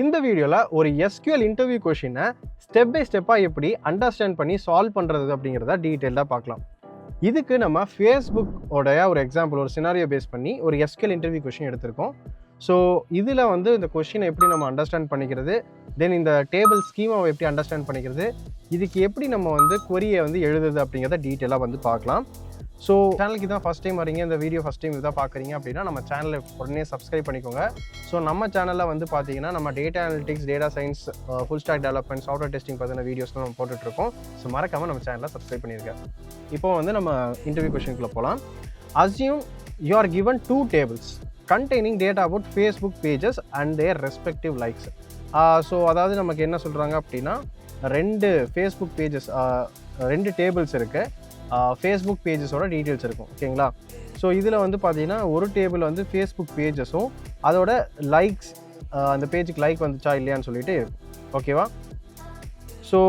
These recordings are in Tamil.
இந்த வீடியோவில் ஒரு எஸ்கியூஎல் இன்டர்வியூ கொஷினை ஸ்டெப் பை ஸ்டெப்பாக எப்படி அண்டர்ஸ்டாண்ட் பண்ணி சால்வ் பண்ணுறது அப்படிங்கிறத டீட்டெயிலாக பார்க்கலாம். இதுக்கு நம்ம ஃபேஸ்புக்கோடைய ஒரு எக்ஸாம்பிள், ஒரு சினாரியோ பேஸ் பண்ணி ஒரு எஸ்கியூஎல் இன்டர்வியூ கொஷின் எடுத்திருக்கோம். ஸோ இதில் வந்து இந்த கொஷினை எப்படி நம்ம அண்டர்ஸ்டாண்ட் பண்ணிக்கிறது, தென் இந்த டேபிள் ஸ்கீமாவை எப்படி அண்டர்ஸ்டாண்ட் பண்ணிக்கிறது, இதுக்கு எப்படி நம்ம வந்து கொரியை வந்து எழுதுது அப்படிங்கிறத டீட்டெயிலாக வந்து பார்க்கலாம். ஸோ சேனலுக்கு தான் ஃபஸ்ட் டைம் வரீங்க, இந்த வீடியோ ஃபஸ்ட் டைம் இதாக பார்க்குறீங்க அப்படின்னா நம்ம சேனலை உடனே சப்ஸ்கிரைப் பண்ணிக்கோங்க. ஸோ நம்ம சேனலில் வந்து பார்த்தீங்கன்னா நம்ம data analytics, data science, full stock development, software testing பற்றின வீடியோஸ்லாம் நம்ம போட்டுட்ருக்கோம். ஸோ மறக்காமல் நம்ம சேனலை சப்ஸ்கிரைப் பண்ணியிருக்கேன். இப்போ வந்து நம்ம இன்டர்வியூ கொஷினுக்குள்ளே போகலாம். Assume you are given 2 tables containing data about Facebook pages and their respective likes. So அதாவது நமக்கு என்ன சொல்கிறாங்க அப்படின்னா 2 ஃபேஸ்புக் பேஜஸ், 2 டேபிள்ஸ் இருக்குது. ஃபேஸ்புக் பேஜஸோட டீட்டெயில்ஸ் இருக்கும். ஓகேங்களா? ஸோ இதில் வந்து பார்த்தீங்கன்னா ஒரு டேபிள் வந்து ஃபேஸ்புக் பேஜஸும் அதோட லைக்ஸ், அந்த பேஜுக்கு லைக் வந்துச்சா இல்லையான்னு சொல்லிட்டு இருக்கும். ஓகேவா? ஸோ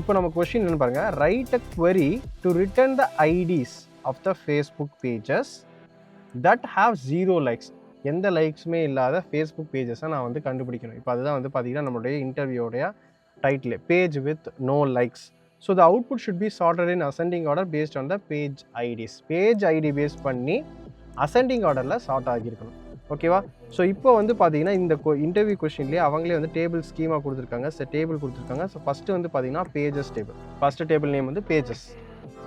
இப்போ நம்ம கொஸ்டின் என்ன பாருங்கள், write a query to return the IDs of the Facebook pages that have 0 likes. எந்த லைக்ஸுமே இல்லாத ஃபேஸ்புக் பேஜஸை நான் வந்து கண்டுபிடிக்கணும். இப்போ அதுதான் வந்து பார்த்தீங்கன்னா நம்மளுடைய இன்டர்வியூடைய title, page with no likes. So the output should be sorted in ascending order based on the page IDs. Page ID based பண்ணி அசெண்டிங் ஆர்டரில் சார்ட் ஆகியிருக்கணும். ஓகேவா? ஸோ இப்போ வந்து பார்த்தீங்கன்னா இந்த இன்டர்வியூ கொஸ்டின்லேயே அவங்களே வந்து டேபிள் ஸ்கீமா கொடுத்துருக்காங்க, டேபிள் கொடுத்துருக்காங்க. ஸோ ஃபஸ்ட்டு வந்து பார்த்தீங்கன்னா pages table, first table name வந்து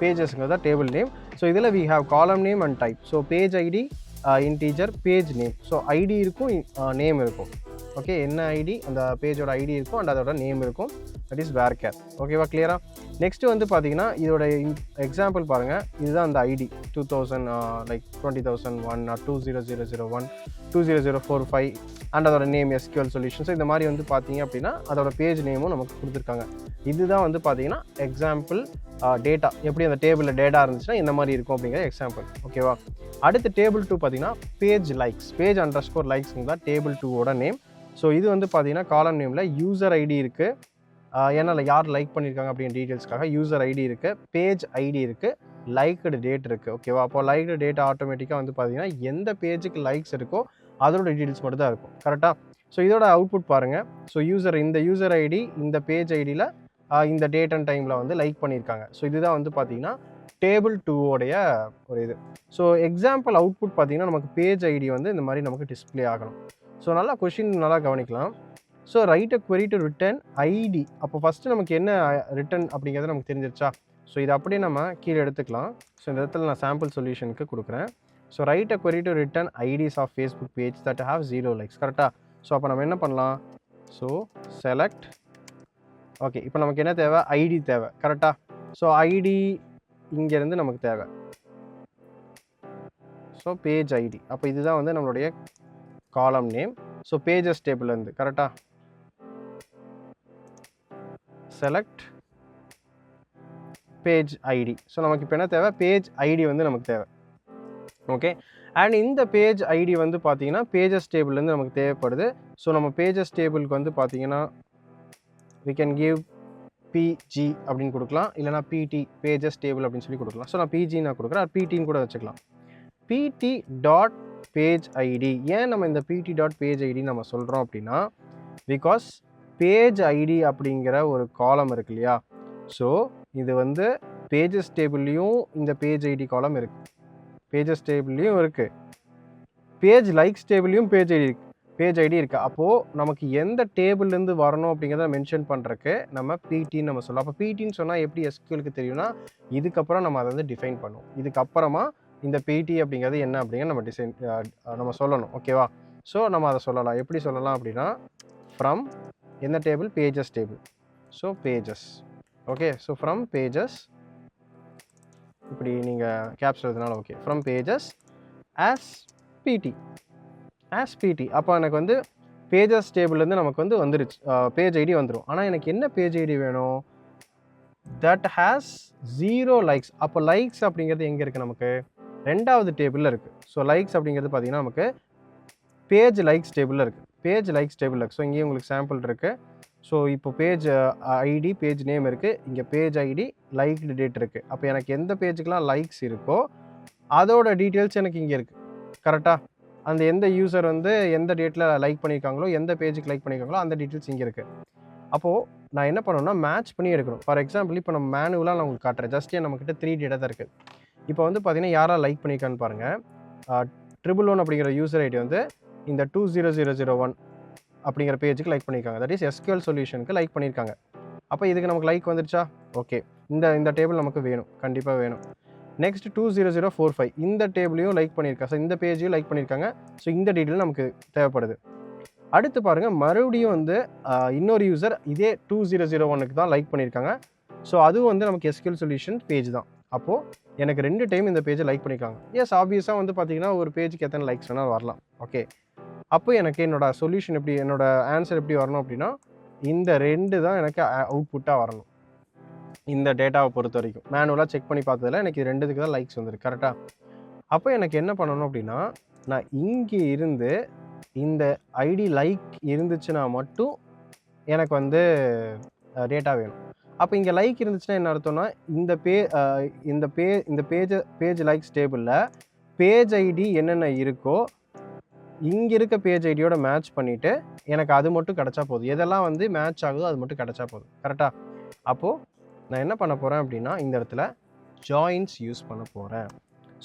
பேஜஸ்ங்கிறதா டேபிள் நேம். ஸோ இதில் we have column name and type. So page ID, integer, page name. So ID இருக்கும், நேம் இருக்கும். ஓகே, என்ன ஐடி, அந்த பேஜோட ஐடி இருக்கும் அண்ட் அதோட நேம் இருக்கும். That is varchar. ஓகேவா? கிளியரா? நெக்ஸ்ட்டு வந்து பார்த்தீங்கன்னா இதோட எக்ஸாம்பிள் பாருங்கள். இதுதான் அந்த ஐடி 2000, லைக் 20,001 or 20001 20045 அண்ட் அதோட நேம் எஸ்கியூஎல் சொல்யூஷன்ஸ். இந்த மாதிரி வந்து பார்த்தீங்க அப்படின்னா அதோட பேஜ் நேமும் நமக்கு கொடுத்துருக்காங்க. இதுதான் வந்து பார்த்தீங்கன்னா எக்ஸாம்பிள் டேட்டா, எப்படி அந்த டேபிளில் டேட்டா இருந்துச்சுன்னா இந்த மாதிரி இருக்கும் அப்படிங்கிற எக்ஸாம்பிள். ஓகேவா? அடுத்து டேபிள் 2 பார்த்தீங்கன்னா பேஜ் லைக்ஸ், பேஜ் அண்டர்ஸ்கோர் லைக்ஸ்ங்களா டேபிள் 2ஓட நேம். ஸோ இது வந்து பார்த்தீங்கன்னா காலம் நேமில் யூசர் ஐடி இருக்குது, ஏன்னா யார் லைக் பண்ணியிருக்காங்க அப்படிங்கிற டீட்டெயில்ஸ்க்காக யூசர் ஐடி இருக்குது, பேஜ் ஐடி இருக்குது, லைக்டு டேட் இருக்குது. ஓகேவா? அப்போ லைக்டு டேட் ஆட்டோமேட்டிக்காக வந்து பார்த்தீங்கன்னா எந்த பேஜுக்கு லைக்ஸ் இருக்கோ அதோட டீட்டெயில்ஸ் மட்டும் தான் இருக்கும். கரெக்டாக? ஸோ இதோட அவுட்புட் பாருங்கள். ஸோ இந்த யூசர் ஐடி இந்த பேஜ் ஐடியில் இந்த டேட் அண்ட் டைமில் வந்து லைக் பண்ணியிருக்காங்க. ஸோ இதுதான் வந்து பார்த்தீங்கன்னா டேபிள் 2ஓடைய ஒரு இது. ஸோ எக்ஸாம்பிள் அவுட்புட் பார்த்தீங்கன்னா நமக்கு பேஜ் ஐடி வந்து இந்த மாதிரி நமக்கு டிஸ்பிளே ஆகணும். ஸோ நல்லா கொஷின் நல்லா கவனிக்கலாம். So write a query to return ID. அப்போ ஃபஸ்ட்டு நமக்கு என்ன ரிட்டர்ன் அப்படிங்கிறது நமக்கு தெரிஞ்சிருச்சா? ஸோ இதை அப்படியே நம்ம கீழே எடுத்துக்கலாம். ஸோ இந்த இடத்துல நான் சாம்பிள் சொல்யூஷனுக்கு கொடுக்குறேன். So write a query to return IDs of Facebook page that have 0 likes. கரெக்டாக? ஸோ அப்போ நம்ம என்ன பண்ணலாம்? So select. ஓகே, இப்போ நமக்கு என்ன தேவை? ஐடி தேவை. கரெக்டாக? ஸோ ஐடி இங்கேருந்து நமக்கு தேவை. ஸோ பேஜ் ஐடி, அப்போ இதுதான் வந்து நம்மளுடைய காலம் நேம். So pages டேபிள்லேருந்து. கரெக்டாக? Select page ID. ஸோ நமக்கு இப்போ என்ன தேவை? பேஜ் ஐடி வந்து நமக்கு தேவை. ஓகே, அண்ட் இந்த பேஜ் ஐடி வந்து பார்த்தீங்கன்னா பேஜஸ் டேபிள்லேருந்து நமக்கு தேவைப்படுது. ஸோ நம்ம பேஜஸ் டேபிளுக்கு வந்து பார்த்தீங்கன்னா we can give PG அப்படின்னு கொடுக்கலாம், இல்லைனா PT பேஜஸ் டேபிள் அப்படின்னு சொல்லி கொடுக்கலாம். ஸோ நான் PG நான் கொடுக்குறேன், PTன்னு கூட வச்சுக்கலாம். PT dot page ID. ஏன் நம்ம இந்த PT டாட் பேஜ் ஐடி நம்ம சொல்கிறோம் அப்படின்னா, பிகாஸ் பேஜ் ஐடி அப்படிங்கிற ஒரு காலம் இருக்கு இல்லையா? ஸோ இது வந்து பேஜஸ் டேபிள்லேயும் இந்த பேஜ் ஐடி காலம் இருக்குது, பேஜஸ் டேபிள்லேயும் இருக்குது, பேஜ் லைக்ஸ் டேபிள்லேயும் பேஜ் ஐடி இருக்குது. அப்போது நமக்கு எந்த டேபிள்லேருந்து வரணும் அப்படிங்கிறத மென்ஷன் பண்ணுறக்கு நம்ம PTன்னு நம்ம சொல்லலாம். அப்போ PTன்னு சொன்னால் எப்படி SQLக்கு தெரியும்னா, இதுக்கப்புறம் நம்ம அதை வந்து டிஃபைன் பண்ணுவோம். இதுக்கப்புறமா இந்த PT அப்படிங்கிறது என்ன அப்படிங்கிற நம்ம சொல்லணும். ஓகேவா? ஸோ நம்ம அதை சொல்லலாம். எப்படி சொல்லலாம் அப்படின்னா, ஃப்ரம் என்ன table? Pages table. So pages. Okay, so from pages, இப்படி நீங்கள் கேப்ஸ் எழுதுனால okay, from pages as PT. அப்போ எனக்கு வந்து பேஜஸ் டேபிள்லேருந்து நமக்கு வந்து வந்துருச்சு, பேஜ் ஐடி வந்துடும். ஆனால் எனக்கு என்ன பேஜ் ஐடி வேணும்? That has 0 likes. அப்போ லைக்ஸ் அப்படிங்கிறது எங்கே இருக்குது? நமக்கு 2வது டேபிளில் இருக்குது. ஸோ லைக்ஸ் அப்படிங்கிறது பார்த்தீங்கன்னா நமக்கு பேஜ் லைக்ஸ் டேபிளில் இருக்குது. ஸோ இங்கேயும் உங்களுக்கு சாம்பிள் இருக்குது. ஸோ இப்போ பேஜ் ஐடி, பேஜ் நேம் இருக்குது, இங்கே பேஜ் ஐடி, லைக்டு டேட் இருக்குது. அப்போ எனக்கு எந்த பேஜுக்கெலாம் லைக்ஸ் இருக்கோ அதோட டீட்டெயில்ஸ் எனக்கு இங்கே இருக்குது. கரெக்டாக? அந்த எந்த யூசர் வந்து எந்த டேட்டில் லைக் பண்ணியிருக்காங்களோ, எந்த பேஜுக்கு லைக் பண்ணியிருக்காங்களோ அந்த டீட்டெயில்ஸ் இங்கே இருக்குது. அப்போது நான் என்ன பண்ணணும்னா மேட்ச் பண்ணி எடுக்கணும். ஃபார் எக்ஸாம்பிள் இப்போ நம்ம மேனுவலாக நான் உங்களுக்கு காட்டுறேன். ஜஸ்ட் நம்மக்கிட்ட 3 டேட்டா தான் இருக்குது. இப்போ வந்து பார்த்தீங்கன்னா யாராக லைக் பண்ணியிருக்கான்னு பாருங்கள். 111 அப்படிங்கிற யூசர் ஐடி வந்து இந்த 20001 அப்படிங்கிற பேஜுக்கு லைக் பண்ணியிருக்காங்க. தட் இஸ் SQL சொல்யூஷனுக்கு லைக் பண்ணியிருக்காங்க. அப்போ இதுக்கு நமக்கு லைக் வந்துருச்சா? ஓகே, இந்த டேபிள் நமக்கு வேணும், கண்டிப்பாக வேணும். நெக்ஸ்ட் 20045 இந்த டேபிளையும் லைக் பண்ணியிருக்காங்க. ஸோ இந்த பேஜையும் லைக் பண்ணியிருக்காங்க. ஸோ இந்த டீட்டெயில் நமக்கு தேவைப்படுது. அடுத்து பாருங்கள், மறுபடியும் வந்து இன்னொரு யூசர் இதே 2001க்கு தான் லைக் பண்ணியிருக்காங்க. ஸோ அதுவும் வந்து நமக்கு SQL சொல்யூஷன் பேஜ் தான். அப்போது எனக்கு 2 டைம் இந்த பேஜை லைக் பண்ணியிருக்காங்க. எஸ், ஆப்வியஸாக வந்து பார்த்தீங்கன்னா ஒரு பேஜுக்கு எத்தனை லைக்ஸ் வேணால் வரலாம். ஓகே, அப்போ எனக்கு என்னோட சொல்யூஷன் எப்படி, என்னோட ஆன்சர் எப்படி வரணும் அப்படின்னா இந்த 2 தான் எனக்கு அவுட்புட்டாக வரணும். இந்த டேட்டாவை பொறுத்த வரைக்கும் மேனுவலாக செக் பண்ணி பார்த்ததில் எனக்கு இது 2க்கு தான் லைக்ஸ் வந்துருக்கு. கரெக்டாக? அப்போ எனக்கு என்ன பண்ணணும் அப்படின்னா நான் இங்கே இருந்து இந்த ஐடி லைக் இருந்துச்சுன்னா மட்டும் எனக்கு வந்து டேட்டா வேணும். அப்போ இங்கே லைக் இருந்துச்சுன்னா என்ன அர்த்தம்னா இந்த பேஜ் லைக்ஸ் டேபிளில் பேஜ் ஐடி என்னென்ன இருக்கோ இங்கே இருக்க பேஜ் ஐடியோட மேட்ச் பண்ணிவிட்டு எனக்கு அது மட்டும் கிடச்சா போதும். எதெல்லாம் வந்து மேட்ச் ஆகுதோ அது மட்டும் கிடச்சா போதும். கரெக்டாக? அப்போது நான் என்ன பண்ண போகிறேன் அப்படின்னா இந்த இடத்துல ஜாயின்ஸ் யூஸ் பண்ண போகிறேன்.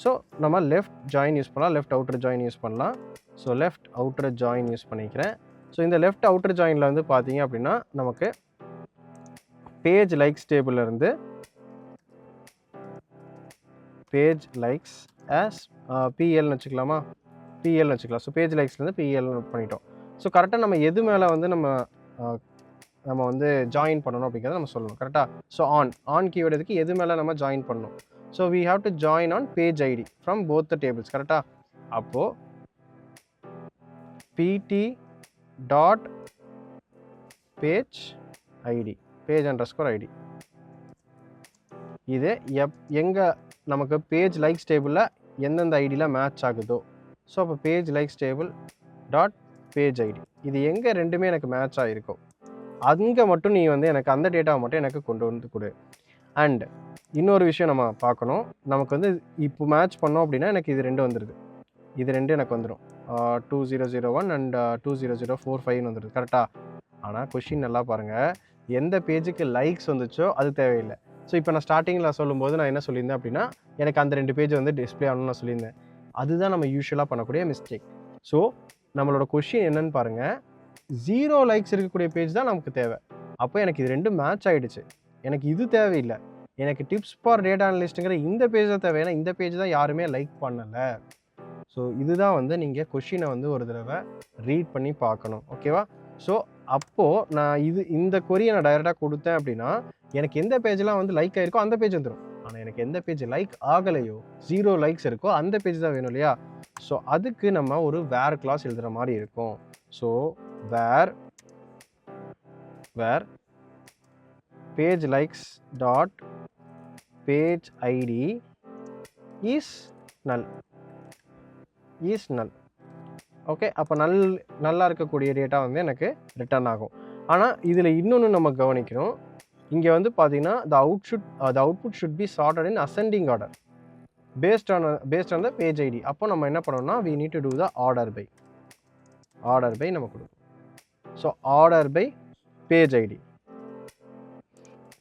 ஸோ நம்ம லெஃப்ட் ஜாயின் யூஸ் பண்ணலாம், லெஃப்ட் அவுட்டர் ஜாயின் யூஸ் பண்ணலாம். So left outer join use பண்ணிக்கிறேன். ஸோ இந்த லெஃப்ட் அவுட்டர் ஜாயினில் வந்து பார்த்தீங்க அப்படின்னா நமக்கு பேஜ் லைக்ஸ் டேபிளில் இருந்து பேஜ் லைக்ஸ் ஆஸ் பிஎல்னு வச்சுக்கலாமா? பிஎல்னு வச்சுக்கலாம். ஸோ பேஜ் லைக்ஸ்லேருந்து பிஎல்னு பண்ணிட்டோம். ஸோ கரெக்டாக நம்ம எது மேலே வந்து நம்ம வந்து ஜாயின் பண்ணணும் அப்படிங்கிறத நம்ம சொல்லணும். கரெக்டாக? ஸோ ஆன் கீவேர்டு எதுக்கு, எது மேலே நம்ம ஜாயின் பண்ணணும். So we have to join on page ID from both the tables. கரெக்டாக? அப்போது PT dot page ID, page underscore ID, இது எங்கே நமக்கு பேஜ் லைக்ஸ் டேபிளில் எந்தெந்த ஐடியில் மேட்ச் ஆகுதோ. ஸோ அப்போ page likes table dot page ID இது எங்கே ரெண்டுமே எனக்கு மேட்ச் ஆகிருக்கும் அங்கே மட்டும் நீ வந்து எனக்கு அந்த டேட்டாவை மட்டும் எனக்கு கொண்டு வந்து கொடு. அண்ட் இன்னொரு விஷயம் நம்ம பார்க்கணும், நமக்கு வந்து இப்போ மேட்ச் பண்ணோம் அப்படின்னா எனக்கு இது 2 வந்துடுது. இது 2 எனக்கு வந்துடும். 2001 அண்ட் 20045 வந்துடுது. கரெக்டாக? ஆனால் கொஷின் நல்லா பாருங்கள், எந்த பேஜுக்கு லைக்ஸ் வந்துச்சோ அது தேவையில்லை. ஸோ இப்போ நான் ஸ்டார்டிங்கில் சொல்லும்போது நான் என்ன சொல்லியிருந்தேன் அப்படின்னா எனக்கு அந்த 2 பேஜ் வந்து டிஸ்பிளே ஆகணும்னு நான் சொல்லியிருந்தேன். அதுதான் நம்ம யூஸ்வலாக பண்ணக்கூடிய மிஸ்டேக். ஸோ நம்மளோட கொஷின் என்னன்னு பாருங்கள், 0 லைக்ஸ் இருக்கக்கூடிய பேஜ் தான் நமக்கு தேவை. அப்போ எனக்கு இது 2 மேட்ச் ஆகிடுச்சு. எனக்கு இது தேவையில்லை. எனக்கு டிப்ஸ் ஃபார் டேட்டா அனலிஸ்ட்டுங்கிற இந்த பேஜ் தான் தேவை. ஏன்னா இந்த பேஜ் தான் யாருமே லைக் பண்ணலை. ஸோ இதுதான் வந்து நீங்கள் கொஷினை வந்து ஒரு தடவை ரீட் பண்ணி பார்க்கணும். ஓகேவா? ஸோ அப்போது நான் இந்த கொரியை நான் டைரெக்டாக கொடுத்தேன் அப்படின்னா எனக்கு எந்த பேஜெலாம் வந்து லைக் ஆகிருக்கோ அந்த பேஜ் வந்துடும். ஆனால் எனக்கு எந்த பேஜ் லைக் ஆகலையோ, 0 லைக்ஸ் இருக்கோ அந்த பேஜ் தான் வேணும் இல்லையா? ஸோ அதுக்கு நம்ம ஒரு வேர் கிளாஸ் எழுதுகிற மாதிரி இருக்கும். So where page likes dot page ID is null. Okay, அப்போ நல்லா இருக்கக்கூடிய டேட்டா வந்து எனக்கு ரிட்டர்ன் ஆகும். ஆனால் இதில் இன்னொன்று நம்ம கவனிக்கணும், இங்கே வந்து பார்த்தீங்கன்னா the output should be sorted in ascending order based on the page ID. அப்போ நம்ம என்ன பண்ணோம்னா we need to do the order by நம்ம கொடுக்கணும். So order by page ID,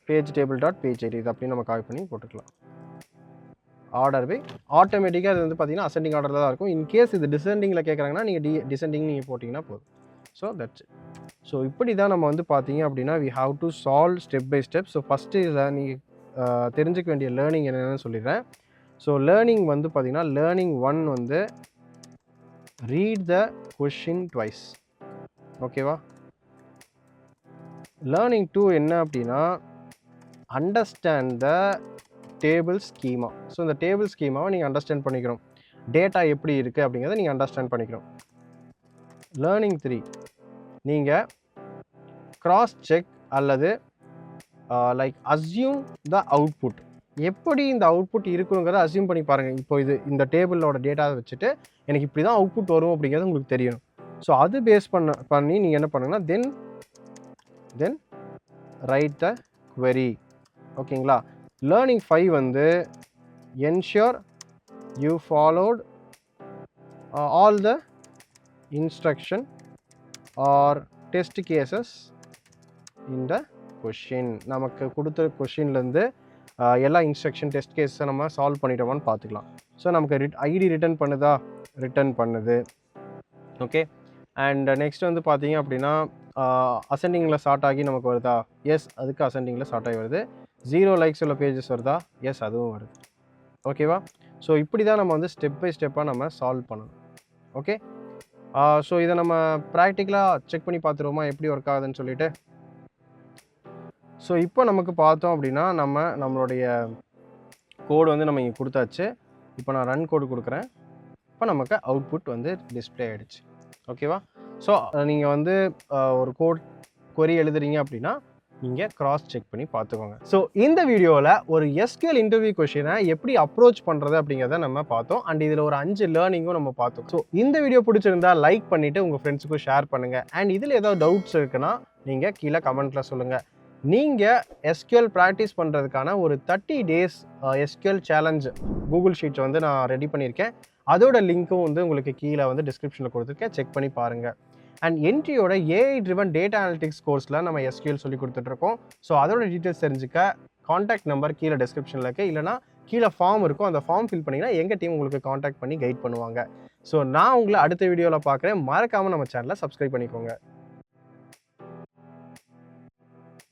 page table dot page ID இது அப்படின்னு நம்ம காப்பி பண்ணி போட்டுக்கலாம். ஆர்டர் பை ஆட்டோமேட்டிக்காக அது வந்து பார்த்தீங்கன்னா அசெண்டிங் ஆர்டரில் தான் இருக்கும். இன்கேஸ் இது டிசெண்டிங்கில் கேட்குறாங்கன்னா நீங்கள் டிசெண்டிங் நீங்கள் போட்டிங்கன்னா போதும். So that's it. ஸோ இப்படி தான் நம்ம வந்து பார்த்தீங்க அப்படின்னா we have to solve step by step. So first இதில் நீங்கள் தெரிஞ்சுக்க வேண்டிய லேர்னிங் என்னென்னு சொல்லிடுறேன். ஸோ லேர்னிங் வந்து பார்த்தீங்கன்னா லேர்னிங் 1 வந்து ரீட் த கொஷின் ட்வைஸ். ஓகேவா? லேர்னிங் 2 என்ன அப்படின்னா understand the table schema. So இந்த டேபிள் ஸ்கீமாவை நீங்கள் அண்டர்ஸ்டாண்ட் பண்ணிக்கணும். டேட்டா எப்படி இருக்குது அப்படிங்கிறத நீங்கள் அண்டர்ஸ்டாண்ட் பண்ணிக்கணும். லேர்னிங் 3 நீங்கள் கிராஸ் செக் அல்லது லைக் அஸ்யூம் த அவுட்புட். எப்படி இந்த அவுட்புட் இருக்குங்கிறத அஸ்யூம் பண்ணி பாருங்கள். இப்போ இந்த டேபிளோட டேட்டாவை வச்சுட்டு எனக்கு இப்படி தான் அவுட்புட் வரும் அப்படிங்கிறது உங்களுக்கு தெரியணும். ஸோ அது பேஸ் பண்ணி நீங்கள் என்ன பண்ணுங்கன்னா தென் ரைட் த query. ஓகேங்களா? லேர்னிங் 5 வந்து ensure you followed all the instruction or test cases in the question. நமக்கு கொடுத்த கொஷின்லேருந்து எல்லா இன்ஸ்ட்ரக்ஷன் டெஸ்ட் கேஸை நம்ம சால்வ் பண்ணிட்டோமான்னு பார்த்துக்கலாம். ஸோ நமக்கு ஐடி ரிட்டர்ன் பண்ணுதா, ரிட்டர்ன் பண்ணுது. ஓகே, அண்ட் நெக்ஸ்ட் வந்து பார்த்தீங்க அப்படின்னா அசெண்டிங்கில் ஸ்டார்ட் ஆகி நமக்கு வருதா, எஸ் அதுக்கு அசெண்டிங்கில் ஸ்டார்ட் ஆகி வருது. 0 லைக்ஸ் உள்ள பேஜஸ் வருதா, எஸ் அதுவும் வருது. ஓகேவா? ஸோ இப்படி தான் நம்ம வந்து ஸ்டெப் பை ஸ்டெப்பாக நம்ம சால்வ் பண்ணணும். ஓகே, ஸோ இதை நம்ம ப்ராக்டிக்கலாக செக் பண்ணி பார்த்துருவோமா எப்படி ஒர்க் ஆகுதுன்னு சொல்லிட்டு. ஸோ இப்போ நமக்கு பார்த்தோம் அப்படின்னா நம்மளுடைய கோடு வந்து நம்ம இங்கே கொடுத்தாச்சு. இப்போ நான் ரன் கோடு கொடுக்குறேன். இப்போ நமக்கு அவுட்புட் வந்து டிஸ்பிளே ஆகிடுச்சு. ஓகேவா? ஸோ நீங்கள் வந்து ஒரு கொரி எழுதுறீங்க அப்படின்னா நீங்கள் கிராஸ் செக் பண்ணி பார்த்துக்கோங்க. ஸோ இந்த வீடியோவில் ஒரு SQL இன்டர்வியூ கொஷினை எப்படி அப்ரோச் பண்ணுறது அப்படிங்கிறத நம்ம பார்த்தோம். அண்ட் இதில் ஒரு 5 லேர்னிங்கும் நம்ம பார்த்தோம். ஸோ இந்த வீடியோ பிடிச்சிருந்தா லைக் பண்ணிவிட்டு உங்கள் ஃப்ரெண்ட்ஸுக்கும் ஷேர் பண்ணுங்கள். அண்ட் இதில் ஏதாவது டவுட்ஸ் இருக்குன்னா நீங்கள் கீழே கமெண்ட்டில் சொல்லுங்கள். நீங்கள் SQL ப்ராக்டிஸ் பண்ணுறதுக்கான ஒரு 30 days SQL challenge Google sheets வந்து நான் ரெடி பண்ணியிருக்கேன். அதோட லிங்க்கும் வந்து உங்களுக்கு கீழே வந்து டிஸ்கிரிப்ஷனில் கொடுத்துருக்கேன், செக் பண்ணி பாருங்கள். அண்ட் என்ட்ரியோட AI ட்ரிவன் டேட்டா அனலிட்டிக்ஸ் கோர்ஸில் நம்ம SQL சொல்லி கொடுத்துட்ருக்கோம். ஸோ அதோட டீட்டெயில்ஸ் தெரிஞ்சுக்க காண்டாக்ட் நம்பர் கீழே டிஸ்கிரிப்ஷனில் இருக்குது, இல்லைனா கீழே ஃபார்ம் இருக்கும், அந்த ஃபார்ம் ஃபில் பண்ணிங்கன்னா எங்கள் டீம் உங்களுக்கு காண்டாக்ட் பண்ணி கைட் பண்ணுவாங்க. ஸோ நான் உங்களை அடுத்த வீடியோவில் பார்க்குறேன். மறக்காமல் நம்ம சேனலை சப்ஸ்கிரைப் பண்ணிக்கோங்க.